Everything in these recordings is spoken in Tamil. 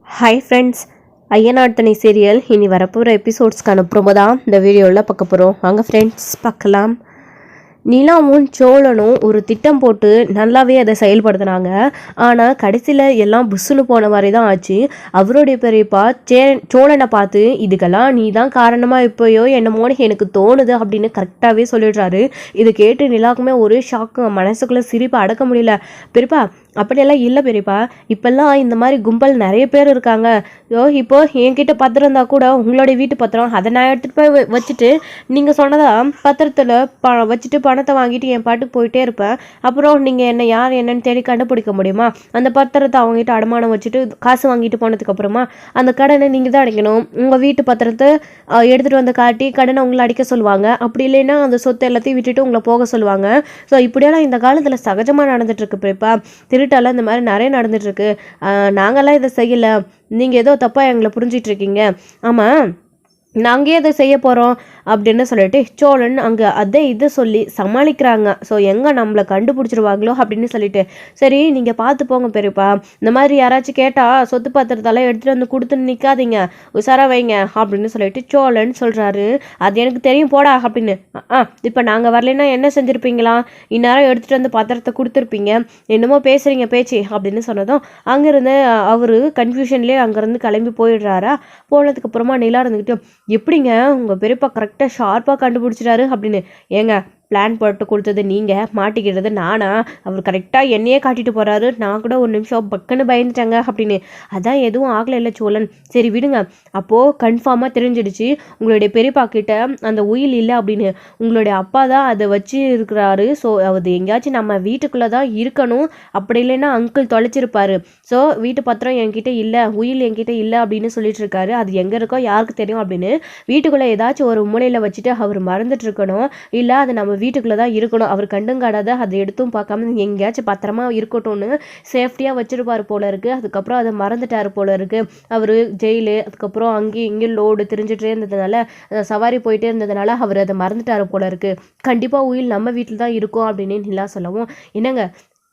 ஹாய் ஃப்ரெண்ட்ஸ், ஐயனார்த்தனை சீரியல் இனி வரப்போகிற எபிசோட்ஸ்க்கான ப்ரோமோ தான் இந்த வீடியோவில் பார்க்க போகிறோம். வாங்க ஃப்ரெண்ட்ஸ் பார்க்கலாம். நிலாவும் சோழனும் ஒரு திட்டம் போட்டு நல்லாவே அதை செயல்படுத்தினாங்க. ஆனால் கடைசியில் எல்லாம் புஷ்ஷுன்னு போன மாதிரி தான் ஆச்சு. அவருடைய பெரியப்பா சோழனை பார்த்து இதுக்கெல்லாம் நீ தான் காரணமாக இப்போயோ என்னமோன்னு எனக்கு தோணுது அப்படின்னு கரெக்டாகவே சொல்லிடுறாரு. இதை கேட்டு நிலாவுக்குமே ஒரு ஷாக்கு, மனசுக்குள்ளே சிரிப்பை அடக்க முடியல. பெரியப்பா அப்படியெல்லாம் இல்லை பெரியப்பா, இப்போல்லாம் இந்த மாதிரி கும்பல் நிறைய பேர் இருக்காங்க. இப்போ என்கிட்ட பத்திரம் இருந்தால் கூட உங்களுடைய வீட்டு பத்திரம் அதை நான் எடுத்துகிட்டு போய் வச்சுட்டு நீங்கள் சொன்னதா பத்திரத்தில் வச்சுட்டு பணத்தை வாங்கிட்டு என் பாட்டுக்கு போயிட்டே இருப்பேன். அப்புறம் நீங்கள் என்ன யார் என்னன்னு தேடி கண்டுபிடிக்க முடியுமா? அந்த பத்திரத்தை அவங்ககிட்ட அடமானம் வச்சுட்டு காசு வாங்கிட்டு போனதுக்கப்புறமா அந்த கடனை நீங்கள் தான் அடைக்கணும். உங்கள் வீட்டு பத்திரத்தை எடுத்துகிட்டு வந்து காட்டி கடனை உங்களை அடிக்க சொல்லுவாங்க. அப்படி இல்லைன்னா அந்த சொத்தை எல்லாத்தையும் விட்டுட்டு உங்களை போக சொல்லுவாங்க. ஸோ இப்படியெல்லாம் இந்த காலத்தில் சகஜமாக நடந்துட்டுருக்கு பெரியப்பா. திருட்டால இந்த மாதிரி நிறைய நடந்துட்டுருக்கு. நாங்கள்லாம் இதை செய்யலை, நீங்கள் ஏதோ தப்பாக எங்களை புரிஞ்சிட்டு இருக்கீங்க. ஆமாம், நாங்கள் எதை செய்ய போகிறோம் அப்படின்னு சொல்லிட்டு சோழன் அங்கே அதை இதை சொல்லி சமாளிக்கிறாங்க. ஸோ எங்கே நம்மளை கண்டுபிடிச்சிருவாங்களோ அப்படின்னு சொல்லிட்டு, சரி நீங்கள் பார்த்து போங்க பெரியப்பா, இந்த மாதிரி யாராச்சும் கேட்டால் சொத்து பத்திரத்தெல்லாம் எடுத்துகிட்டு வந்து கொடுத்துன்னு நிற்காதீங்க, உஷாரா வைங்க அப்படின்னு சொல்லிட்டு சோழன் சொல்கிறாரு. அது எனக்கு தெரியும் போடா அப்படின்னு. இப்போ நாங்கள் வரலைன்னா என்ன செஞ்சுருப்பீங்களா? இந்நேரம் எடுத்துகிட்டு வந்து பத்திரத்தை கொடுத்துருப்பீங்க, என்னமோ பேசுகிறீங்க பேச்சு அப்படின்னு சொன்னதும் அங்கேருந்து அவர் கன்ஃபியூஷன்லேயே அங்கேருந்து கிளம்பி போயிடுறாரா. போனதுக்கப்புறமா நிலா இருந்துக்கிட்டு, எப்படிங்க உங்கள் பெரியப்பா கரெக்டாக ஷார்ப்பாக கண்டுபிடிச்சிட்டாரு அப்படின்னு. ஏங்க பிளான் போட்டு கொடுத்தது நீங்கள், மாட்டிக்கிறது நானா? அவர் கரெக்டாக என்னையே காட்டிட்டு போகிறாரு. நான் கூட ஒரு நிமிஷம் பக்குன்னு பயந்துட்டாங்க அப்படின்னு. அதான் எதுவும் ஆகலை இல்லை சோழன், சரி விடுங்க. அப்போது கன்ஃபார்மாக தெரிஞ்சிடுச்சு உங்களுடைய பெரியப்பா கிட்ட அந்த உயில் இல்லை அப்படின்னு. உங்களுடைய அப்பா தான் அதை வச்சு இருக்கிறாரு. ஸோ அது எங்கேயாச்சும் நம்ம வீட்டுக்குள்ளே தான் இருக்கணும், அப்படி இல்லைன்னா அங்கிள் தொலைச்சிருப்பாரு. ஸோ வீட்டு பத்திரம் என்கிட்ட இல்லை, உயில் என்கிட்ட இல்லை அப்படின்னு சொல்லிட்டு இருக்காரு. அது எங்கே இருக்கோ யாருக்கு தெரியும் அப்படின்னு. வீட்டுக்குள்ளே ஏதாச்சும் ஒரு மூலையில் வச்சுட்டு அவர் மறந்துட்டு இருக்கணும், இல்லை அது நம்ம வீட்டுக்குள்ளே தான் இருக்கணும். அவர் கண்டுங்காடாத அதை எடுத்தும் பார்க்காம எங்கேயாச்சும் பத்திரமா இருக்கட்டும்னு சேஃப்டியாக வச்சுருப்பார் போல இருக்குது. அதுக்கப்புறம் அதை மறந்துட்டார் போல இருக்குது. அவர் ஜெயிலு, அதுக்கப்புறம் அங்கேயும் இங்கேயும் லோடு தெரிஞ்சிட்டே இருந்ததுனால, சவாரி போயிட்டே இருந்ததுனால அவர் அதை மறந்துட்டார் போல இருக்குது. கண்டிப்பாக உயில் நம்ம வீட்டில் தான் இருக்கும் அப்படின்னு நிலா சொல்லவும், என்னங்க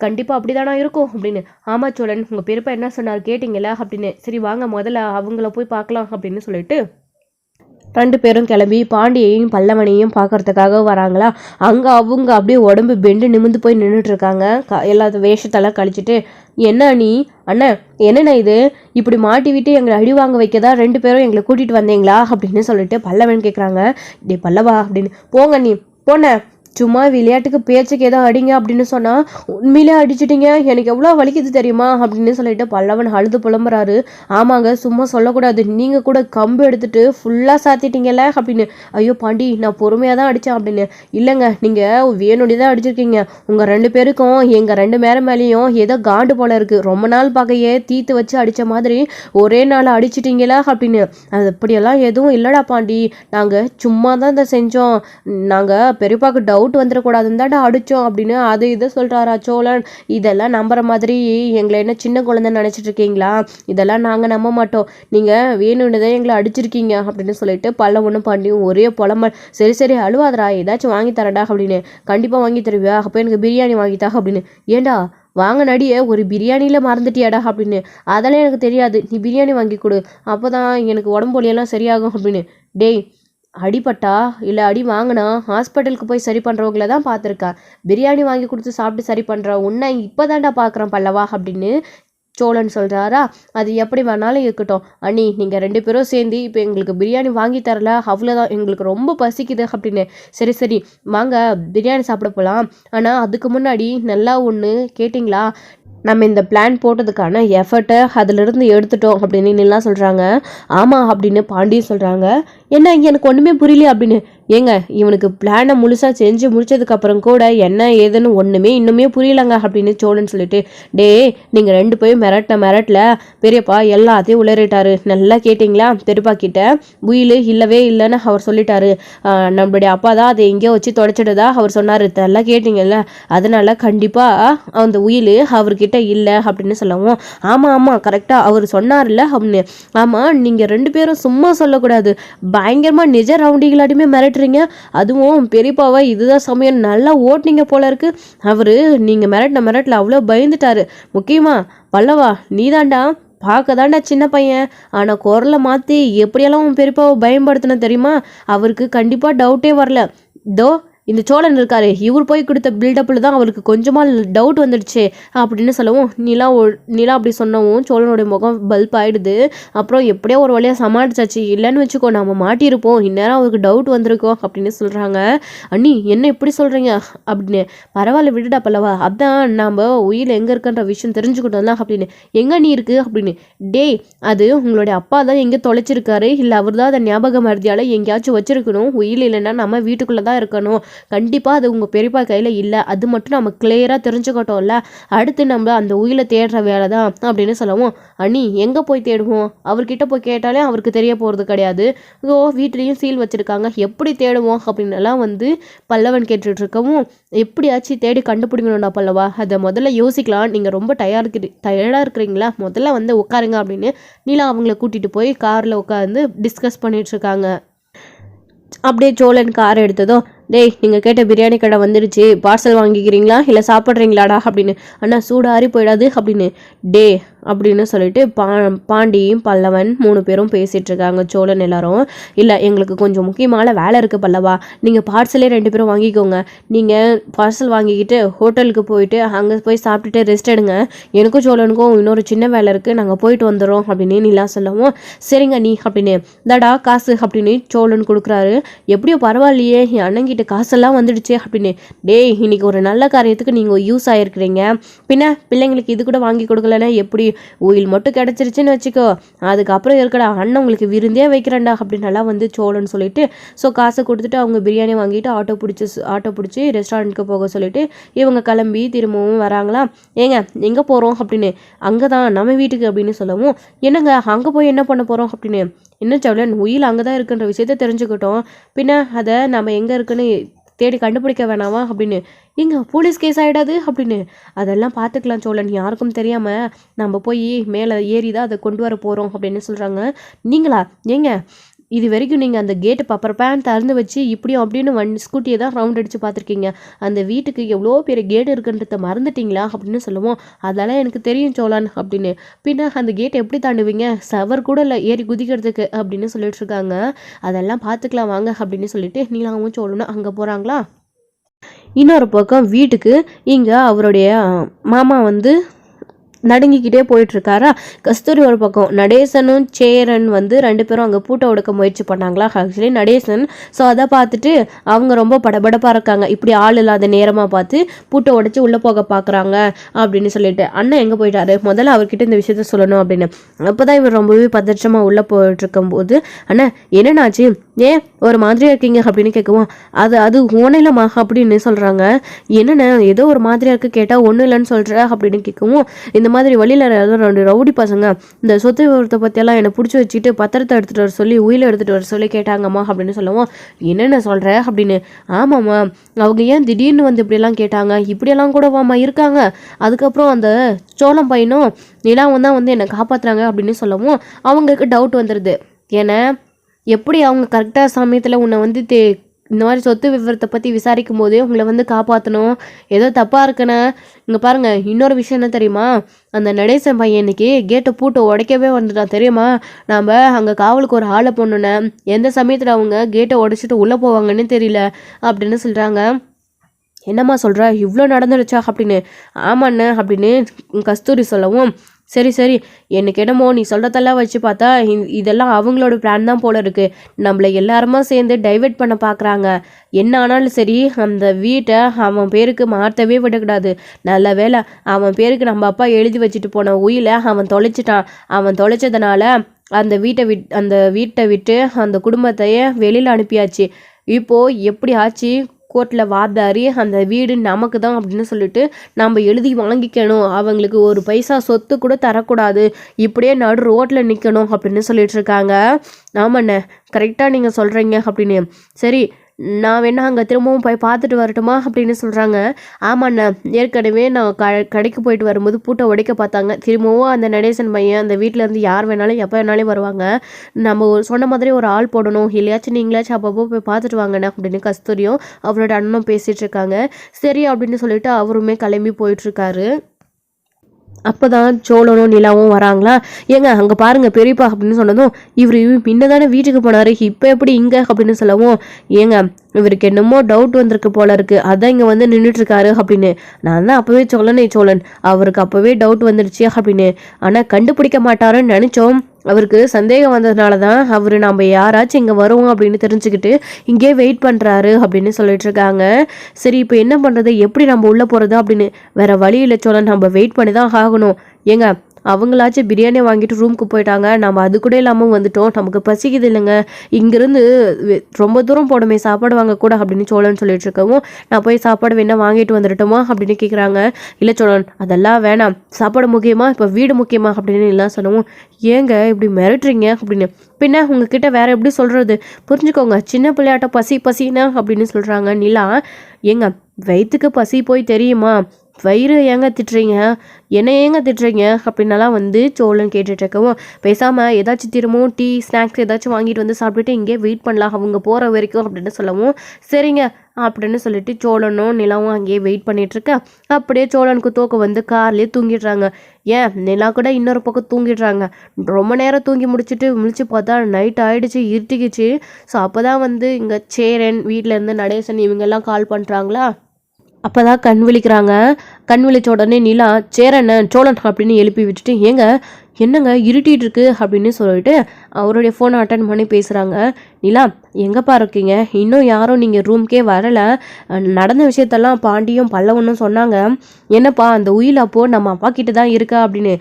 கண்டிப்பாக அப்படி தானே இருக்கும் அப்படின்னு. ஆமாம் சோழன், உங்கள் பெரியப்பா என்ன சொன்னார் கேட்டிங்களா அப்படின்னு. சரி வாங்க முதல்ல அவங்கள போய் பார்க்கலாம் அப்படின்னு சொல்லிட்டு 2 பேரும் கிளம்பி பாண்டியையும் பல்லவனையும் பார்க்கறதுக்காக வராங்களா. அங்கே அவங்க அப்படியே உடம்பு பெண்டு நிமிந்து போய் நின்றுட்டு இருக்காங்க. எல்லா வேஷத்தெல்லாம் கழிச்சிட்டு, என்ன நீ அண்ணன் என்னண்ணா இது இப்படி மாட்டி விட்டு எங்களை அடி வாங்க வைக்கதா 2 பேரும் எங்களை கூட்டிகிட்டு வந்தீங்களா அப்படின்னு சொல்லிட்டு பல்லவன் கேட்குறாங்க. டே பல்லவா அப்படின்னு. போங்க நீ போன, சும்மா விளையாட்டுக்கு பேச்சுக்கு ஏதோ அடிங்க அப்படின்னு சொன்னால் உண்மையிலே அடிச்சிட்டிங்க, எனக்கு எவ்வளோ வலிக்குது தெரியுமா அப்படின்னு சொல்லிட்டு பல்லவன் அழுது புலம்புறாரு. ஆமாங்க சும்மா சொல்லக்கூடாது, நீங்கள் கூட கம்பு எடுத்துட்டு ஃபுல்லாக சாத்திட்டீங்கல்ல அப்படின்னு. ஐயோ பாண்டி நான் பொறுமையாக தான் அடித்தேன் அப்படின்னு. இல்லைங்க நீங்கள் வேணுடி தான் அடிச்சிருக்கீங்க. உங்கள் 2 பேருக்கும் எங்கள் 2 பேரும் மேலேயும் ஏதோ காண்டு போல இருக்குது. ரொம்ப நாள் பகையே தீத்து வச்சு அடித்த மாதிரி ஒரே நாள் அடிச்சிட்டிங்களா அப்படின்னு. அது அப்படியெல்லாம் எதுவும் இல்லைடா பாண்டி, நாங்கள் சும்மா தான் இதை செஞ்சோம், நாங்கள் பெரியப்பாக்கு டவுட் வந்துடக்கூடாதுன்னு தாண்டா அடித்தோம் அப்படின்னு அது இதை சொல்கிறாரா சோழன். இதெல்லாம் நம்புற மாதிரி எங்களை என்ன சின்ன குழந்தைன்னு நினச்சிட்டு இருக்கீங்களா? இதெல்லாம் நாங்கள் நம்ப மாட்டோம், நீங்கள் வேணும்னுதான் எங்களை அடிச்சிருக்கீங்க அப்படின்னு சொல்லிட்டு பல்லவனும் பாண்டியும் ஒரே புலம்பல். சரி சரி அழுவாதரா, ஏதாச்சும் வாங்கி தரடா அப்படின்னு. கண்டிப்பாக வாங்கி தருவியா? அப்போ எனக்கு பிரியாணி வாங்கித்தா அப்படின்னு. ஏண்டா வாங்க நடிய ஒரு பிரியாணியில் மறந்துட்டியாடா அப்படின்னு. அதெல்லாம் எனக்கு தெரியாது, நீ பிரியாணி வாங்கி கொடு, அப்போ தான் எனக்கு உடம்பு வலியெல்லாம் சரியாகும் அப்படின்னு. டேய் அடிப்பட்டா இல்லை அடி வாங்கினா ஹாஸ்பிட்டலுக்கு போய் சரி பண்ணுறவங்கள தான் பார்த்துருக்கேன், பிரியாணி வாங்கி கொடுத்து சாப்பிட்டு சரி பண்ணுற உன்னை இப்போ தாண்டா பார்க்குறேன் பல்லவா அப்படின்னு சோழன் சொல்கிறாரா. அது எப்படி வேணாலும் இருக்கட்டும் அண்ணி, நீங்கள் 2 பேரும் சேர்ந்து இப்போ எங்களுக்கு பிரியாணி வாங்கி தரல, அவ்வளோதான், எங்களுக்கு ரொம்ப பசிக்குது அப்படின்னு. சரி சரி வாங்க பிரியாணி சாப்பிட போகலாம். ஆனால் அதுக்கு முன்னாடி நல்லா ஒன்று கேட்டிங்களா, நம்ம இந்த பிளான் போட்டதுக்கான எஃபர்ட்டை அதிலிருந்து எடுத்துட்டோம் அப்படின்னு நிலாம் சொல்கிறாங்க. ஆமாம் அப்படின்னு பாண்டியும் சொல்கிறாங்க. என்ன எனக்கு ஒன்றுமே புரியல அப்படின்னு. ஏங்க இவனுக்கு பிளானை முழுசாக செஞ்சு முடிச்சதுக்கப்புறம் கூட என்ன ஏதுன்னு ஒன்றுமே இன்னுமே புரியலங்க அப்படின்னு சோழன் சொல்லிட்டு, டே நீங்கள் 2 பேரும் மிரட்டில் பெரியப்பா எல்லாத்தையும் உளறிட்டாரு, நல்லா கேட்டிங்களா? பெரியப்பா கிட்ட உயில் இல்லவே இல்லைன்னு அவர் சொல்லிட்டாரு, நம்மளுடைய அப்பா தான் அதை எங்கேயோ வச்சு தொடச்சிடுதா அவர் சொன்னார், நல்லா கேட்டிங்கல்ல, அதனால கண்டிப்பாக அந்த உயில் அவர்கிட்ட இல்லை அப்படின்னு சொல்லவும், ஆமாம் ஆமாம் கரெக்டாக அவர் சொன்னார்ல அப்படின்னு. ஆமாம் நீங்கள் 2 பேரும் சும்மா சொல்லக்கூடாது, பயங்கரமாக நிஜ ரவுண்டிகளாட்டுமே மிரட்டுறீங்க, அதுவும் பெரியப்பாவை இதுதான் சமயம் நல்லா ஓட்டினீங்க போல இருக்கு. அவரு நீங்கள் மிரட்டில் அவ்வளோ பயந்துட்டாரு. முக்கியமாக பல்லவா நீதாண்டா பார்க்க தாண்டா சின்ன பையன், ஆனால் குரலை மாற்றி எப்படியெல்லாம் உன் பெரியப்பாவை பயன்படுத்தின தெரியுமா? அவருக்கு கண்டிப்பாக டவுட்டே வரல. இதோ இந்த சோழன் இருக்காரு, இவர் போய் கொடுத்த பில்டப்பில் தான் அவருக்கு கொஞ்சமாக டவுட் வந்துடுச்சு அப்படின்னு சொல்லவும் நிலா அப்படி சொன்னவும் சோழனுடைய முகம் பல்ப் ஆகிடுது. அப்புறம் எப்படியோ ஒரு வழியாக சமாளிச்சாச்சு, இல்லைன்னு வச்சுக்கோ நம்ம மாட்டியிருப்போம், இந்நேரம் அவருக்கு டவுட் வந்திருக்கோம் அப்படின்னு சொல்கிறாங்க. அண்ணி என்ன இப்படி சொல்கிறீங்க அப்படின்னு. பரவாயில்ல விடுடா பல்லவா, அதான் நம்ம உயிர் எங்கே இருக்குன்ற விஷயம் தெரிஞ்சுக்கிட்டோம்ல அப்படின்னு. எங்கே நீ இருக்கு அப்படின்னு. டேய் அது உங்களுடைய அப்பா தான் எங்கே தொலைச்சிருக்காரு, இல்லை அவர் தான் அதை ஞாபக மருதியால் எங்கேயாச்சும் வச்சிருக்கணும், உயிர் இல்லைன்னா நம்ம வீட்டுக்குள்ளே தான் இருக்கணும், கண்டிப்பாக அது உங்கள் பெரியப்பா கையில் இல்லை, அது மட்டும் நம்ம கிளியராக தெரிஞ்சுக்கிட்டோம்ல, அடுத்து நம்ம அந்த உயிரை தேடுற வேலை தான் அப்படின்னு சொல்லவும். அண்ணி எங்கே போய் தேடுவோம், அவர்கிட்ட போய் கேட்டாலே அவருக்கு தெரிய போகிறது கிடையாது, ஓ வீட்லேயும் சீல் வச்சுருக்காங்க, எப்படி தேடுவோம் அப்படின்னலாம் பல்லவன் கேட்டுட்டு இருக்கவும், எப்படியாச்சும் தேடி கண்டுபிடிக்கணும்டா பல்லவா, அதை முதல்ல யோசிக்கலாம், நீங்கள் ரொம்ப டயர்டாக இருக்கிறீங்களா, முதல்ல உட்காருங்க அப்படின்னு நீலா அவங்கள கூட்டிகிட்டு போய் காரில் உட்காந்து டிஸ்கஸ் பண்ணிட்டு இருக்காங்க. அப்படியே சோழன் கார் எடுத்ததும், டேய் நீங்கள் கேட்ட பிரியாணி கடை வந்துடுச்சு, பார்சல் வாங்கிக்கிறீங்களா இல்லை சாப்பிட்றீங்களாடா அப்படின்னு. அண்ணா சூடாரி போயிடாது அப்படின்னு. டே அப்படின்னு சொல்லிட்டு பாண்டியும் பல்லவன் 3 பேரும் பேசிகிட்டு இருக்காங்க. சோழன் எல்லாரும், இல்லை எங்களுக்கு கொஞ்சம் முக்கியமான வேலை இருக்குது பல்லவா, நீங்கள் பார்சலே 2 பேரும் வாங்கிக்கோங்க, நீங்கள் பார்சல் வாங்கிக்கிட்டு ஹோட்டலுக்கு போயிட்டு அங்கே போய் சாப்பிட்டுட்டு ரெஸ்ட் எடுங்க, எனக்கும் சோழனுக்கும் இன்னொரு சின்ன வேலை இருக்குது, நாங்கள் போயிட்டு வந்துடுறோம் அப்படின்னு நிலா சொல்லவும். சரிங்க நீ அப்படின்னு. தடா காசு அப்படின்னு சோழன் கொடுக்குறாரு. எப்படியோ பரவாயில்லையே, என் அண்ணங்கிட்ட காசெல்லாம் வந்துடுச்சு அப்படின்னு. டேய் இன்னைக்கு ஒரு நல்ல காரியத்துக்கு நீங்கள் யூஸ் ஆகிருக்கிறீங்க, பின்ன பிள்ளைங்களுக்கு இது கூட வாங்கி கொடுக்கலன்னா எப்படி, உயில் மட்டும் கிடச்சிருச்சுன்னு வச்சுக்கோ, அதுக்கப்புறம் இருக்கடா அண்ணன் உங்களுக்கு விருந்தே வைக்கிறேன்டா அப்படின்னு நல்லா சோழன் சொல்லிட்டு, ஸோ காசை கொடுத்துட்டு அவங்க பிரியாணி வாங்கிட்டு ஆட்டோ பிடிச்சி ரெஸ்டாரண்ட்டுக்கு போக சொல்லிட்டு இவங்க கிளம்பி திரும்பவும் வராங்களா. ஏங்க எங்கே போகிறோம் அப்படின்னு. அங்கே தான் நம்ம வீட்டுக்கு அப்படின்னு சொல்லவும், என்னங்க அங்கே போய் என்ன பண்ண போகிறோம் அப்படின்னு. இன்னும் சோழன் உயில் அங்கே தான் இருக்குன்ற விஷயத்த தெரிஞ்சுக்கிட்டோம், பின்ன அதை நம்ம எங்கே இருக்குன்னு தேடி கண்டுபிடிக்க வேணாமா அப்படின்னு. எங்க போலீஸ் கேஸ் ஆகிடாது அப்படின்னு. அதெல்லாம் பார்த்துக்கலாம் சோழன், யாருக்கும் தெரியாமல் நம்ம போய் மேலே ஏறி தான் அதை கொண்டு வர போகிறோம் அப்படின்னு சொல்கிறாங்க. நீங்களா ஏங்க இது வரைக்கும் நீங்கள் அந்த கேட்டு பப்பர் பேன் திறந்து வச்சு இப்படியும் அப்படின்னு ஸ்கூட்டியை தான் ரவுண்ட் அடித்து பார்த்துருக்கீங்க, அந்த வீட்டுக்கு எவ்வளோ பெரிய கேட் இருக்குன்றத மறந்துட்டிங்களா அப்படின்னு சொல்லுவோம். அதெல்லாம் எனக்கு தெரியும் சோழன் அப்படின்னு. பின்ன அந்த கேட் எப்படி தாண்டுவீங்க, சவர் கூட இல்லை ஏறி குதிக்கிறதுக்கு அப்படின்னு சொல்லிட்டு இருக்காங்க. அதெல்லாம் பார்த்துக்கலாம் வாங்க அப்படின்னு சொல்லிட்டு நீலாவும் சோழனும் அங்கே போகிறாங்களா. இன்னொரு பக்கம் வீட்டுக்கு இங்கே அவருடைய மாமா நடுங்கிக்கிட்டே போயிட்டுருக்காரா. கஸ்தூரி ஒரு பக்கம், நடேசனும் சேரன் 2 பேரும் அங்கே பூட்டை உடைக்க முயற்சி பண்ணாங்களா. ஆக்சுவலி நடேசன் ஸோ அதை பார்த்துட்டு அவங்க ரொம்ப படபடப்பாக இருக்காங்க, இப்படி ஆள் இல்லாத நேரமாக பார்த்து பூட்டை உடைச்சி உள்ளே போக பார்க்குறாங்க அப்படின்னு சொல்லிட்டு. அண்ணன் எங்கே போயிட்டாரு, முதல்ல அவர்கிட்ட இந்த விஷயத்த சொல்லணும் அப்படின்னு. அப்போ தான் இவர் ரொம்பவே பதற்றமாக உள்ளே போயிட்டுருக்கும்போது, அண்ணன் என்னென்னாச்சு, ஏன் ஒரு மாதிரியாக இருக்கீங்க அப்படின்னு கேட்குவோம். அது ஒன்றும் இல்லைம்மா அப்படின்னு சொல்கிறாங்க. என்னென்ன ஏதோ ஒரு மாதிரியாக இருக்குது, கேட்டால் ஒன்றும் இல்லைன்னு சொல்கிற அப்படின்னு கேட்கவும், இந்த மாதிரி வழியில் 2 ரவுடி பசங்க இந்த சொத்து விவரத்தை பற்றியெல்லாம் என்னை பிடிச்சி வச்சுட்டு பத்திரத்தை எடுத்துகிட்டு வர சொல்லி உயிரை எடுத்துகிட்டு வர சொல்லி கேட்டாங்கம்மா அப்படின்னு சொல்லுவோம். என்னென்ன சொல்கிற அப்படின்னு. ஆமாம்மா அவங்க ஏன் திடீர்னு இப்படியெல்லாம் கேட்டாங்க, இப்படியெல்லாம் கூட வாமா இருக்காங்க, அதுக்கப்புறம் அந்த சோளம் பையனும் நிலாவும் தான் என்னை காப்பாற்றுறாங்க அப்படின்னு சொல்லவும் அவங்களுக்கு டவுட் வந்துடுது. ஏன்னா எப்படி அவங்க கரெக்டாக சமயத்தில் உன்னை இந்த மாதிரி சொத்து விவரத்தை பற்றி விசாரிக்கும் போதே உங்களை காப்பாற்றணும், ஏதோ தப்பாக இருக்குன்னு. இங்கே பாருங்கள், இன்னொரு விஷயம் என்ன தெரியுமா, அந்த நடேசன் பையன் இன்னைக்கு கேட்டை பூட்டை உடைக்கவே வந்துட்டான் தெரியுமா, நாம் அங்கே காவலுக்கு ஒரு ஆளை போடணுன்னு, எந்த சமயத்தில் அவங்க கேட்டை உடைச்சிட்டு உள்ளே போவாங்கன்னு தெரியல அப்படின்னு சொல்கிறாங்க. என்னம்மா சொல்கிற, இவ்வளோ நடந்துடுச்சா அப்படின்னு. ஆமாண்ண அப்படின்னு கஸ்தூரி சொல்லவும், சரி எனக்கு என்னமோ நீ சொல்கிறதெல்லாம் வச்சு பார்த்தா இதெல்லாம் அவங்களோட பிளான் தான் போல இருக்குது, நம்மளை எல்லாருமா சேர்ந்து டைவெர்ட் பண்ண பார்க்குறாங்க, என்ன ஆனாலும் சரி அந்த வீட்டை அவன் பேருக்கு மாற்றவே விடக்கூடாது. நல்ல வேளை அவன் பேருக்கு நம்ம அப்பா எழுதி வச்சுட்டு போன உயிரை அவன் தொலைச்சிட்டான், அவன் தொலைச்சதுனால அந்த வீட்டை விட்டு அந்த குடும்பத்தையே வெளியில் அனுப்பியாச்சு. இப்போது எப்படி ஆச்சு, கோர்ட்டில் வாதாடி அந்த வீடு நமக்கு தான் அப்படின்னு சொல்லிட்டு நம்ம எழுதி வாங்கிக்கணும், அவங்களுக்கு ஒரு பைசா சொத்து கூட தரக்கூடாது, இப்படியே நடு ரோட்டில் நிற்கணும் அப்படின்னு சொல்லிட்டு இருக்காங்க. ஆமாண்ணே கரெக்டாக நீங்கள் சொல்கிறீங்க அப்படின்னு. சரி நான் வேணா அங்கே திரும்பவும் போய் பார்த்துட்டு வரட்டுமா அப்படின்னு சொல்கிறாங்க. ஆமாண்ணா ஏற்கனவே நான் கடைக்கு போயிட்டு வரும்போது பூட்டை உடைக்க பார்த்தாங்க, திரும்பவும் அந்த நடேசன் பையன் அந்த வீட்டிலேருந்து யார் வேணாலும் எப்போ வேணாலும் வருவாங்க, நம்ம சொன்ன மாதிரி ஒரு ஆள் போடணும், இல்லையாச்சும் நீங்களாச்சும் அப்பப்போ போய் பார்த்துட்டு வாங்கண்ணா அப்படின்னு கஸ்தூரியும் அவரோட அண்ணனும் பேசிகிட்டு இருக்காங்க. சரி அப்படின்னு சொல்லிட்டு அவருமே கிளம்பி போயிட்டுருக்காரு. அப்போதான் சோழனும் நிலாவும் வராங்களா. ஏங்க அங்கே பாருங்க பெரியப்பா அப்படின்னு சொன்னதும் இவர் முன்னதானே வீட்டுக்கு போனார், இப்போ எப்படி இங்கே அப்படின்னு சொல்லவும், ஏங்க இவருக்கு என்னமோ டவுட் வந்திருக்கு போல இருக்கு, அதான் இங்கே வந்து நின்றுட்டு இருக்காரு அப்படின்னு. நான் தான் அப்போவே சோழன் அவருக்கு அப்போவே டவுட் வந்துடுச்சு அப்படின்னு. ஆனால் கண்டுபிடிக்க மாட்டாருன்னு நினச்சோம். அவருக்கு சந்தேகம் வந்ததுனால தான் அவர் நம்ம யாராச்சும் இங்கே வருவோம் அப்படின்னு தெரிஞ்சுக்கிட்டு இங்கே வெயிட் பண்ணுறாரு அப்படின்னு சொல்லிட்டு இருக்காங்க. சரி இப்போ என்ன பண்ணுறது, எப்படி நம்ம உள்ளே போகிறது அப்படின்னு. வேற வழி இல்லை சோழன், நம்ம வெயிட் பண்ணி தான் ஆகணும். ஏங்க அவங்களாச்சும் பிரியாணி வாங்கிட்டு ரூமுக்கு போயிட்டாங்க, நம்ம அது கூட இல்லாமல் வந்துட்டோம், நமக்கு பசிக்குது இல்லைங்க, இங்கேருந்து ரொம்ப தூரம் போடுமே சாப்பாடு வாங்க கூட அப்படின்னு சோழன் சொல்லிட்டு இருக்கவும், நான் போய் சாப்பாடு வேணா வாங்கிட்டு வந்துடட்டுமா அப்படின்னு கேட்குறாங்க. இல்லை சோழன் அதெல்லாம் வேணாம், சாப்பாடு முக்கியமா இப்போ வீடு முக்கியமா அப்படின்னு எல்லாம் சொல்லவும், ஏங்க இப்படி மிரட்டுறீங்க அப்படின்னு. பின்ன உங்ககிட்ட வேற எப்படி சொல்கிறது, புரிஞ்சுக்கோங்க, சின்ன பிள்ளையாட்ட பசினா அப்படின்னு சொல்கிறாங்க நிலா. ஏங்க வயிற்றுக்கு பசி போய் தெரியுமா, வயிறு ஏங்க திட்டுறீங்க, என்ன ஏங்க திட்டுறீங்க அப்படின்னலாம் வந்து சோழன் கேட்டுட்டு இருக்கவும், பேசாமல் ஏதாச்சும் திரும்பவும் டீ ஸ்நாக்ஸ் ஏதாச்சும் வாங்கிட்டு வந்து சாப்பிட்டுட்டு இங்கே வெயிட் பண்ணலாம் அவங்க போகிற வரைக்கும் அப்படின்னு சொல்லவும், சரிங்க அப்படின்னு சொல்லிட்டு சோழனும் நிலாவும் அங்கேயே வெயிட் பண்ணிகிட்ருக்க. அப்படியே சோழனுக்கு தூக்கம் வந்து கார்லேயே தூங்கிடுறாங்க. ஏன் நிலா கூட இன்னொரு பக்கம் தூங்கிடுறாங்க. ரொம்ப நேரம் தூங்கி முடிச்சுட்டு முழிச்சு பார்த்தா நைட் ஆகிடுச்சு, இருட்டிக்குச்சு. ஸோ அப்போ தான் வந்து இங்கே சேரன் வீட்டிலேருந்து நடேசன் இவங்கெல்லாம் கால் பண்ணுறாங்களா. அப்போ தான் கண் விழிக்கிறாங்க. கண் விழிச்ச உடனே நிலா சேரன் சோழன் அப்படின்னு எழுப்பி விட்டுட்டு, ஏங்க என்னங்க இருட்டிகிட்டு இருக்கு அப்படின்னு சொல்லிட்டு அவருடைய ஃபோனை அட்டன் பண்ணி பேசுகிறாங்க. நிலா எங்கேப்பா இருக்கீங்க, இன்னும் யாரும் நீங்கள் ரூம்க்கே வரலை, நடந்த விஷயத்தெல்லாம் பாண்டியும் பல்லவனும் சொன்னாங்க, என்னப்பா அந்த உயில் அப்போது நம்ம அப்பா கிட்ட தான் இருக்கா அப்படின்னு.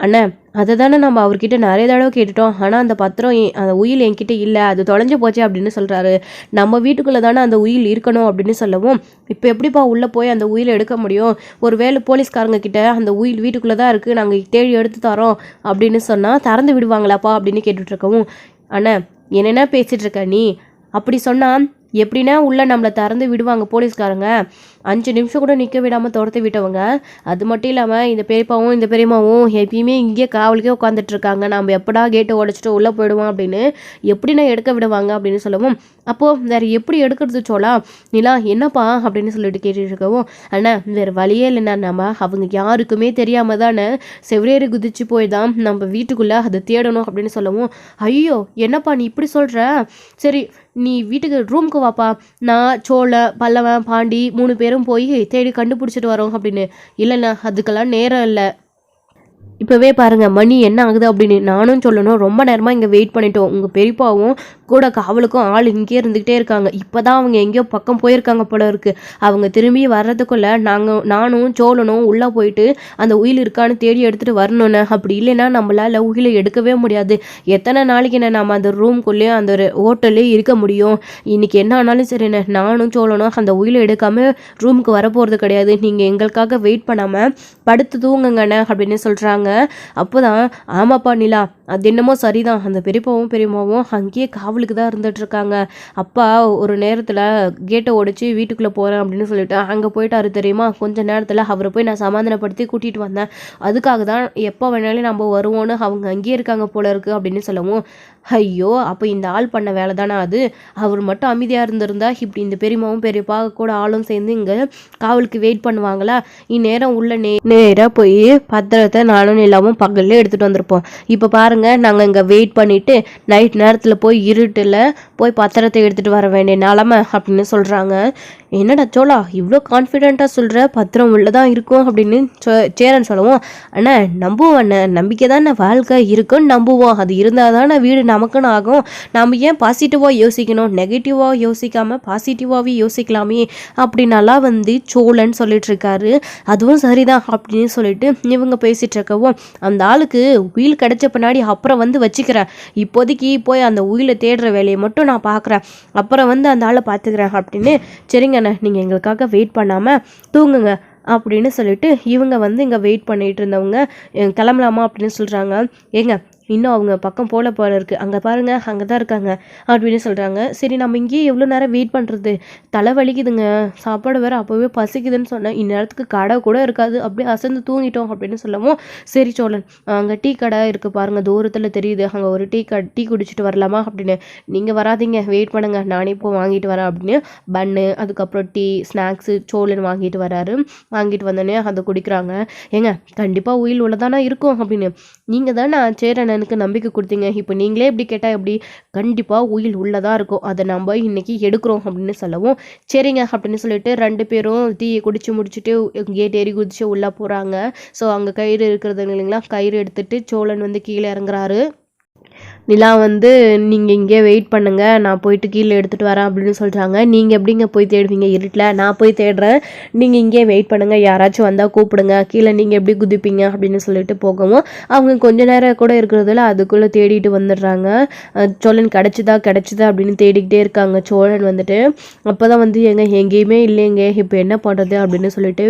அண்ணே அதை தானே நம்ம அவர்கிட்ட நிறைய தடவை கேட்டுட்டோம், ஆனால் அந்த பத்திரம் அந்த உயில் என்கிட்ட இல்லை, அது தொலைஞ்சு போச்சு அப்படின்னு சொல்கிறாரு. நம்ம வீட்டுக்குள்ளே தானே அந்த உயில் இருக்கணும் அப்படின்னு சொல்லவும், இப்போ எப்படிப்பா உள்ளே போய் அந்த உயிலை எடுக்க முடியும், ஒரு வேளை போலீஸ்காரங்க கிட்ட அந்த உயில் வீட்டுக்குள்ளே தான் இருக்குது, நாங்கள் தேடி எடுத்து தரோம் அப்படின்னு சொன்னால் திறந்து விடுவாங்களாப்பா அப்படின்னு கேட்டுட்ருக்கவும், அண்ணே என்னென்ன பேசிகிட்டு இருக்க நீ, அப்படி சொன்னால் எப்படின்னா உள்ளே நம்மளை திறந்து விடுவாங்க போலீஸ்காரங்க, 5 நிமிஷம் கூட நிற்க விடாமல் துரத்து விட்டவங்க. அது மட்டும் இல்லாமல் இந்த பெரியப்பாவும் இந்த பெரியம்மாவும் எப்பயுமே இங்கேயே காவலுக்கே உட்காந்துட்ருக்காங்க, நம்ம எப்படா கேட்டை உடச்சிட்டு உள்ளே போயிடுவோம் அப்படின்னு எப்படி நான் எடுக்க விடுவாங்க அப்படின்னு சொல்லவும், அப்போது வேறு எப்படி எடுக்கிறது சோழா, நிலா என்னப்பா அப்படின்னு சொல்லிட்டு கேட்டுட்டு இருக்கவும், அண்ணா வேறு வழியே இல்லைண்ணா, நம்ம அவங்க யாருக்குமே தெரியாமல் தானே செவ்வரேறி குதிச்சு போய் தான் நம்ம வீட்டுக்குள்ளே அதை தேடணும் அப்படின்னு சொல்லவும், ஐயோ என்னப்பா நீ இப்படி சொல்கிற, சரி நீ வீட்டுக்கு ரூமுக்கு வாப்பா, நான் சோழ பல்லவன் பாண்டி 3 பேரும் போய் தேடி கண்டுபிடிச்சிட்டு வரோம் அப்படின்னு. இல்லைண்ணா அதுக்கெல்லாம் நேரம் இல்லை, இப்போவே பாருங்கள் மணி என்ன ஆகுது அப்படின்னு. நானும் சொல்லணும் ரொம்ப நேரமாக இங்கே வெயிட் பண்ணிட்டோம், உங்கள் பெரியப்பாவும் கூட காவலுக்கும் ஆள் இங்கே இருந்துக்கிட்டே இருக்காங்க, இப்போ தான் அவங்க எங்கேயோ பக்கம் போயிருக்காங்க போல இருக்குது, அவங்க திரும்பி வர்றதுக்குள்ளே நானும் சோழனும் உள்ளே போயிட்டு அந்த உயில் இருக்கான்னு தேடி எடுத்துகிட்டு வரணுன்னு, அப்படி இல்லைன்னா நம்மளால் உயிலை எடுக்கவே முடியாது, எத்தனை நாளைக்கு என்ன நம்ம அந்த ரூம்குள்ளேயே அந்த ஒரு ஹோட்டல்லே இருக்க முடியும், இன்றைக்கி என்ன ஆனாலும் சரிண்ணே நானும் சோழனும் அந்த உயிலை எடுக்காமல் ரூமுக்கு வரப்போகிறது கிடையாது, நீங்கள் எங்களுக்காக வெயிட் பண்ணாமல் படுத்து தூங்குங்கண்ணே அப்படின்னு சொல்கிறாங்க. அப்போதான் ஆமாப்பா நிலா அது என்னமோ சரிதான், அந்த பெரியப்பாவும் பெரியம்மாவும் அங்கேயே காவலுக்கு தான் இருந்துட்டு இருக்காங்க, அப்பா ஒரு நேரத்தில் கேட்டை உடைச்சி வீட்டுக்குள்ளே போகிறேன் அப்படின்னு சொல்லிட்டு அங்கே போயிட்டாரு தெரியுமா, கொஞ்சம் நேரத்தில் அவரை போய் நான் சமாதானப்படுத்தி கூட்டிகிட்டு வந்தேன், அதுக்காக தான் எப்போ வேணாலும் நம்ம வருவோன்னு அவங்க அங்கேயே இருக்காங்க போல இருக்குது அப்படின்னு சொல்லவும், ஐயோ அப்போ இந்த ஆள் பண்ண வேலை தானே அது, அவர் மட்டும் அமைதியாக இருந்திருந்தா இப்படி இந்த பெரியம்மாவும் பெரியப்பா கூட ஆளும் சேர்ந்து இங்கே காவலுக்கு வெயிட் பண்ணுவாங்களா, இந்நேரம் உள்ள நேராக போய் பத்திரத்தை நானும் இல்லாமல் பகல்ல எடுத்துகிட்டு வந்திருப்போம். இப்போ பாருங்கள் நாங்கள் இங்கே வெயிட் பண்ணிவிட்டு நைட் நேரத்தில் போய் இருட்டில் போய் பத்திரத்தை எடுத்துகிட்டு வர வேண்டிய நிலமை அப்படின்னு சொல்கிறாங்க. என்னடா சோழா இவ்வளோ கான்ஃபிடென்ட்டாக சொல்கிற, பத்திரம் உள்ளதான் இருக்கும் அப்படின்னு சேரன் சொல்லவும், அண்ணா நம்புவோம் அண்ணா, நம்பிக்கை தானே வாழ்க்கை இருக்குன்னு நம்புவோம், அது இருந்தால் தானே வீடு நமக்குன்னு ஆகும், நம்ம ஏன் பாசிட்டிவாக யோசிக்கணும், நெகட்டிவாக யோசிக்காமல் பாசிட்டிவாகவே யோசிக்கலாமே அப்படின்னாலாம் வந்து சோழன் சொல்லிட்டு இருக்காரு. அதுவும் சரிதான் அப்படின்னு சொல்லிட்டு இவங்க பேசிகிட்டு இருக்கவும், அந்த ஆளுக்கு உயில் கிடைச்ச பின்னாடி அப்புறம் வந்து வச்சுக்கிறேன், இப்போதைக்கு போய் அந்த உயிலை தேடுற வேலையை மட்டும் நான் பார்க்குறேன், அப்புறம் வந்து அந்த ஆளை பார்த்துக்கிறேன் அப்படின்னு. சரிங்க நீங்கள் எங்களுக்காக வெயிட் பண்ணாமல் தூங்குங்க அப்படின்னு சொல்லிட்டு இவங்க வந்து இங்கே வெயிட் பண்ணிகிட்டு இருந்தவங்க கிளம்பலாமா அப்படின்னு சொல்கிறாங்க. ஏங்க இன்னும் அவங்க பக்கம் போல இருக்குது, அங்கே பாருங்கள் அங்கே தான் இருக்காங்க அப்படின்னு சொல்கிறாங்க. சரி நம்ம இங்கேயே எவ்வளோ நேரம் வெயிட் பண்ணுறது, தலை வலிக்குதுங்க, சாப்பாடு வேறு அப்போவே பசிக்குதுன்னு சொன்னேன், இந்நேரத்துக்கு கடை கூட இருக்காது, அப்படியே அசந்து தூங்கிட்டோம் அப்படின்னு சொல்லவும், சரி சோழன் அங்கே டீ கடை இருக்குது பாருங்கள் தூரத்தில் தெரியுது, அங்கே ஒரு டீ குடிச்சிட்டு வரலாமா அப்படின்னு. நீங்கள் வராதிங்க, வெயிட் பண்ணுங்க, நானே இப்போ வாங்கிட்டு வரேன் அப்படின்னு பன்னு அதுக்கப்புறம் டீ ஸ்நாக்ஸு சோழன் வாங்கிட்டு வராரு. வாங்கிட்டு வந்தோடனே அதை குடிக்கிறாங்க. ஏங்க கண்டிப்பாக உயில் உள்ளதானா இருக்கும் அப்படின்னு. நீங்கள் தானே சேரனனுக்கு நம்பிக்கை கொடுத்தீங்க, இப்போ நீங்களே இப்படி கேட்டால் எப்படி, கண்டிப்பாக உயில் உள்ளதாக இருக்கும், அதை நம்ம இன்னைக்கு எடுக்கிறோம் அப்படின்னு சொல்லவும், சரிங்க அப்படின்னு சொல்லிட்டு 2 பேரும் டீயை குடிச்சு முடிச்சுட்டு கேட் ஏறி குதிச்சு உள்ளே போகிறாங்க. ஸோ அங்கே கயிறு இருக்கிறது இல்லைங்களா, கயிறு எடுத்துட்டு சோழன் வந்து கீழே இறங்குறாரு. நிலா வந்து நீங்கள் இங்கே வெயிட் பண்ணுங்கள், நான் போயிட்டு கீழே எடுத்துகிட்டு வரேன் அப்படின்னு சொல்கிறாங்க. நீங்கள் எப்படிங்க போய் தேடுவீங்க இருட்டில், நான் போய் தேடுறேன், நீங்கள் இங்கே வெயிட் பண்ணுங்கள், யாராச்சும் வந்தால் கூப்பிடுங்க, கீழே நீங்கள் எப்படி குதிப்பீங்க அப்படின்னு சொல்லிட்டு போகவும், அவங்க கொஞ்ச நேரம் கூட இருக்கிறதுல அதுக்குள்ளே தேடிட்டு வந்துடுறாங்க. சோழன் கிடச்சிதா அப்படின்னு தேடிக்கிட்டே இருக்காங்க. சோழன் வந்துட்டு அப்போ தான் வந்து எங்கேயுமே இல்லைங்க, இப்போ என்ன பண்ணுறது அப்படின்னு சொல்லிட்டு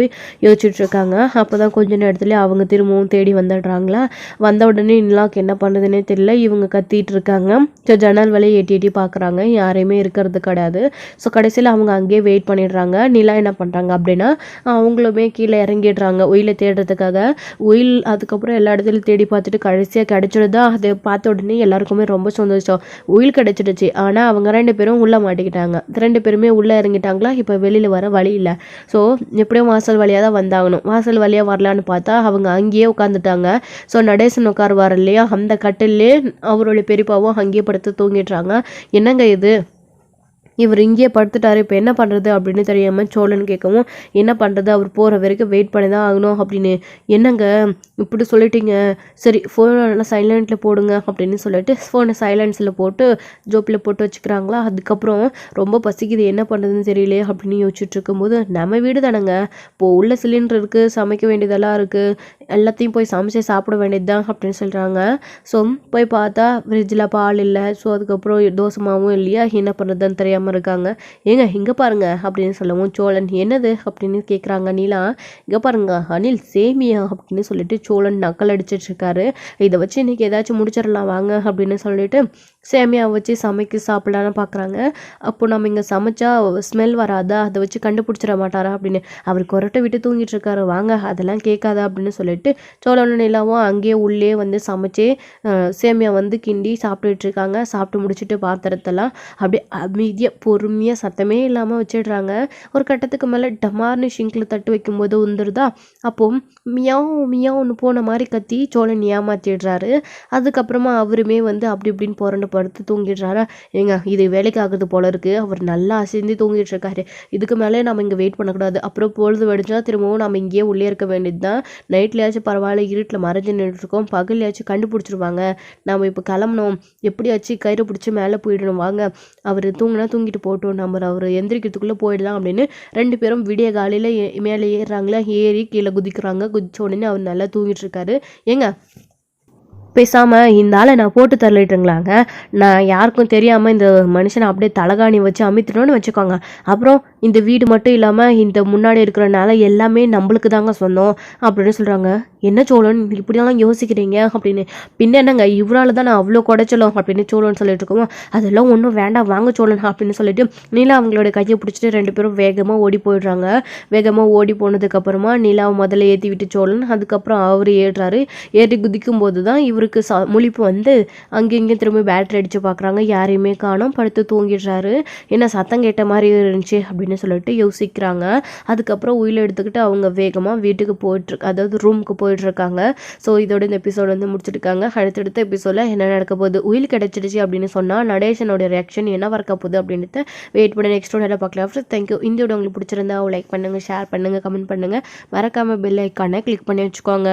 யோசிச்சுட்ருக்காங்க. அப்போ தான் கொஞ்ச நேரத்துல அவங்க திரும்பவும் தேடி வந்துடுறாங்களா. வந்த உடனே நிலாவுக்கு என்ன பண்ணுறதுன்னே தெரியல, இவங்க கத்திட்டு இருக்காங்க. ஸோ ஜன்னல் வழியை எட்டி பார்க்குறாங்க, யாரையுமே இருக்கிறது கிடையாது. ஸோ கடைசியில் அவங்க அங்கேயே வெயிட் பண்ணிடுறாங்க. நிலா என்ன பண்ணுறாங்க அப்படின்னா அவங்களுமே கீழே இறங்கிடுறாங்க உயிலை தேடுறதுக்காக. உயில் அதுக்கப்புறம் எல்லா இடத்துலையும் தேடி பார்த்துட்டு கடைசியாக கிடைச்சிடுதா, அதை பார்த்த உடனே எல்லாருக்குமே ரொம்ப சந்தோஷம், உயில் கிடைச்சிடுச்சு. ஆனால் அவங்க 2 பேரும் உள்ளே மாட்டிக்கிட்டாங்க. 2 பேருமே உள்ளே இறங்கிட்டாங்களா, இப்போ வெளியில் வர வழி இல்லை. ஸோ எப்படியும் வாசல் வழியாக தான் வந்தாகணும். வாசல் வழியாக வரலான்னு பார்த்தா அவங்க அங்கேயே உட்காந்துட்டாங்க. ஸோ நடேசன் உட்காருவார் இல்லையா, அந்த கட்டிலே அவருடைய பெரியப்பாவும் அங்கேயே படுத்து தூங்கிடுறாங்க. என்னங்க இது, இவர் இங்கேயே படுத்துட்டாரு, இப்போ என்ன பண்ணுறது அப்படின்னு தெரியாமல் சோழன் கேட்கவும், என்ன பண்ணுறது, அவர் போகிற வரைக்கும் வெயிட் பண்ணி தான் ஆகணும் அப்படின்னு. என்னங்க இப்படி சொல்லிட்டீங்க, சரி ஃபோனை சைலண்ட்டில் போடுங்க அப்படின்னு சொல்லிட்டு ஃபோனை சைலன்ஸில் போட்டு ஜோப்பில் போட்டு வச்சுக்கிறாங்களா. அதுக்கப்புறம் ரொம்ப பசிக்குது, என்ன பண்ணுறதுன்னு தெரியலையே அப்படின்னு யோசிச்சுட்டு இருக்கும்போது, நம்ம வீடு தானேங்க, இப்போது உள்ள சிலிண்டர் இருக்குது, சமைக்க வேண்டியதெல்லாம் இருக்குது, எல்லாத்தையும் போய் சமைச்சு சாப்பிட வேண்டியது தான் அப்படின்னு சொல்கிறாங்க. ஸோ போய் பார்த்தா ஃப்ரிட்ஜில் பால் இல்லை. ஸோ அதுக்கப்புறம் தோசை மாவும் இல்லையா, என்ன பண்ணுறதுன்னு தெரியாமல் இருக்காங்க. ஏங்க இங்கே பாருங்க அப்படின்னு சொல்லவும் சோழன் என்னது அப்படின்னு கேட்குறாங்க. நீலா இங்கே பாருங்க அனில் சேமியா அப்படின்னு சொல்லிட்டு சோழன் நக்கல் அடிச்சிட்டு இருக்காரு. இதை வச்சு இன்னைக்கு ஏதாச்சும் முடிச்சிடலாம் வாங்க அப்படின்னு சொல்லிட்டு சேமியாவை வச்சு சாப்பிடலான்னு பார்க்குறாங்க. அப்போ நம்ம இங்கே சமைச்சா ஸ்மெல் வராதா, அதை வச்சு கண்டுபிடிச்சிட மாட்டாரா அப்படின்னு. அவர் கொரட்டை விட்டு தூங்கிட்டு இருக்காரு. வாங்க அதெல்லாம் கேட்காதா அப்படின்னு சொல்லிட்டு சோழன் நிலாவும் அங்கேயே உள்ளே வந்து சமைச்சு சேமியா வந்து கிண்டி சாப்பிட்டுட்டு இருக்காங்க. சாப்பிட்டு முடிச்சுட்டு பாத்திரத்தெல்லாம் அப்படியே அமைதியாக பொறுமையாக சத்தமே இல்லாமல் வச்சிடுறாங்க. ஒரு கட்டத்துக்கு மேலே டமார்னு ஷிங்கில் தட்டு வைக்கும்போது உந்துருதா. அப்போ மியாவுன்னு போன மாதிரி கத்தி சோழன் ஏமாத்திடுறாரு. அதுக்கப்புறமா அவருமே வந்து அப்படி இப்படின்னு புரண்டு படுத்து தூங்கிடுறாரு. ஏங்க இது வேலைக்கு ஆகுது போல இருக்குது, அவர் நல்லா அசைந்து தூங்கிட்டு இருக்காரு, இதுக்கு மேலே நம்ம இங்கே வெயிட் பண்ணக்கூடாது. அப்புறம் பொழுது வெடிச்சா திரும்பவும் நம்ம இங்கேயே உள்ளே இருக்க வேண்டியது தான். நைட்லையாச்சும் பரவாயில்ல, இருட்டில் மறைஞ்சு நின்றுருக்கோம், பகல்லையாச்சும் கண்டுபிடிச்சிருவாங்க, நம்ம இப்போ கிளம்பணும், எப்படியாச்சும் கயிறு பிடிச்சி மேலே போயிடணும், வாங்க அவர் தூங்கினா தூங்கிட்டு போட்டோம், நம்ம அவர் எந்திரிக்கிறதுக்குள்ளே போயிடலாம் அப்படின்னு 2 பேரும் விடிய காலையில் மேலே ஏறுறாங்களா. ஏறி கீழே குதிக்கிறாங்க. குதிச்ச உடனே அவர் நல்லா தூங்கிட்டு இருக்காரு. ஏங்க பேசாமல் இந்த ஆளை நான் போட்டு தரலிட்டுங்களாங்க, நான் யாருக்கும் தெரியாமல் இந்த மனுஷனை அப்படியே தலகாணி வச்சு அமித்தினோன்னு வச்சுக்கோங்க, அப்புறம் இந்த வீடு மட்டும் இல்லாமல் இந்த முன்னாடி இருக்கிறனால எல்லாமே நம்மளுக்கு தாங்க சொந்தம் அப்படின்னு சொல்கிறாங்க. என்ன சோழன் இப்படிலாம் யோசிக்கிறீங்க அப்படின்னு. பின்ன என்னங்க இவரால் தான் நான் அவ்வளோ குடைச்சலும் அப்படின்னு சோழன் சொல்லிட்டு இருக்கோம். அதெல்லாம் ஒன்றும் வேண்டாம் வாங்க சோழன் அப்படின்னு சொல்லிட்டு நீலா அவங்களோட கையை பிடிச்சிட்டு 2 பேரும் வேகமாக ஓடி போயிடுறாங்க. வேகமாக ஓடி போனதுக்கப்புறமா நீலாவை முதல்ல ஏற்றி விட்டு சோழன், அதுக்கப்புறம் அவர் ஏறுறாரு. ஏறி குதிக்கும் போது தான் இவருக்கு முழிப்பு வந்து அங்கேயும் திரும்பி பேட்டரி அடித்து பார்க்குறாங்க. யாரையுமே காணோம், படுத்து தூங்கிடுறாரு. என்ன சத்தம் கேட்ட மாதிரி இருந்துச்சு அப்படின்னு சொல்லிட்டு யோசிக்கிறாங்க. அதுக்கப்புறம் உயிரை எடுத்துக்கிட்டு அவங்க வேகமாக வீட்டுக்கு போயிட்டுருக்கு, அதாவது ரூமுக்கு போயிட்டுருக்காங்க. ஸோ இதோட இந்த எபிசோட் வந்து முடிச்சிருக்காங்க. அடுத்தடுத்த எபிசோடில் என்ன நடக்க போகுது, உயில் கிடச்சிடுச்சு அப்படின்னு சொன்னால் நடேசனோட ரியாக்ஷன் என்ன வரக்க போகுது அப்படின்ட்டு வெயிட் பண்ணி நெக்ஸ்ட் ஒன்று பார்க்கலாம். தேங்க்யூ. இந்த வீடியோ உங்களுக்கு பிடிச்சிருந்தா லைக் பண்ணுங்கள், ஷேர் பண்ணுங்கள், கமெண்ட் பண்ணுங்கள், மறக்காமல் பெல் ஐக்கானை கிளிக் பண்ணி வச்சுக்கோங்க.